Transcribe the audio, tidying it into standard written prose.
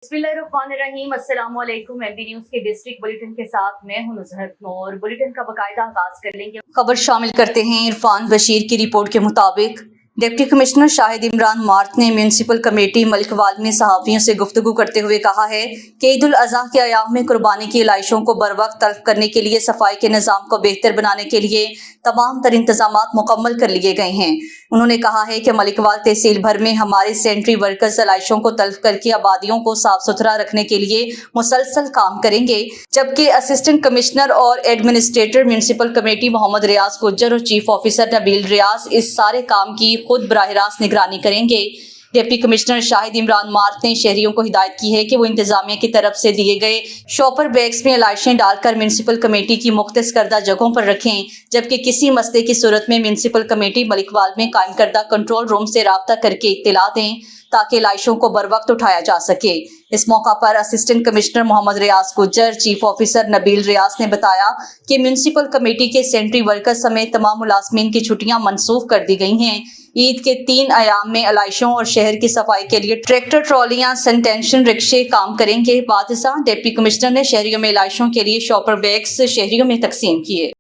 बिस्मिल्लाहिर्रहमानिर्रहीम। अस्सलाम वालेकुम। एमबी न्यूज के डिस्ट्रिक्ट बुलेटिन के साथ मैं हूं नुज़हत नूर। बुलेटिन का बाकायदा आगाज कर लेंगे। खबर शामिल करते हैं। इरफान बशीर की रिपोर्ट के मुताबिक डिप्टी कमिश्नर शाहिद इमरान मार्त ने म्यूनसिपल कमेटी मलिकवाल में सहाफ़ियों से गुफ्तगू करते हुए कहा है कि ईद उल अज़हा के अयाम में कुर्बानी की इलाइशों को बरवक्त तल्फ करने के लिए सफाई के निज़ाम को बेहतर बनाने के लिए तमाम तर इंतजामात मुकम्मल कर लिए गए हैं। उन्होंने कहा है कि मलिकवाल तहसील भर में हमारे सेंट्री वर्कर्स इलाइशों को तल्फ करके आबादियों को साफ सुथरा रखने के लिए मुसलसल काम करेंगे, जबकि असिस्टेंट कमिश्नर और एडमिनिस्ट्रेटर म्यूनसिपल कमेटी मोहम्मद रियाज गुज्जर और चीफ ऑफिसर नबील रियाज इस सारे काम की खुद बराह रास्त निगरानी करेंगे। डिप्टी कमिश्नर शाहिद इमरान मार्त ने शहरियों को हिदायत की है कि वो इंतजामिया की तरफ से दिए गए शॉपर बैग्स में इलाइशें डालकर म्यूनसिपल कमेटी की मुख्तस करदा जगहों पर रखें, जबकि किसी मसले की सूरत में म्यूनसिपल कमेटी मलिकवाल में कायम करदा कंट्रोल रूम से राब्ता करके इत्तला दें ताकि इलाइशों को बर वक्त उठाया जा सके। इस मौका पर असिस्टेंट कमिश्नर मोहम्मद रियाज गुज्जर, चीफ ऑफिसर नबील रियाज ने बताया कि म्यूनसिपल कमेटी के सेंट्री वर्कर समेत तमाम मुलाजमीन की छुट्टियां मनसूख कर दी गई हैं। ईद के 3 अयाम में इलाइशों और शहर की सफाई के लिए ट्रैक्टर ट्रॉलियां, सैनिटेशन रिक्शे काम करेंगे। बादशाह डिप्टी कमिश्नर ने शहरियों में इलाइशों के लिए शॉपर बैग्स शहरियों में तकसीम किए।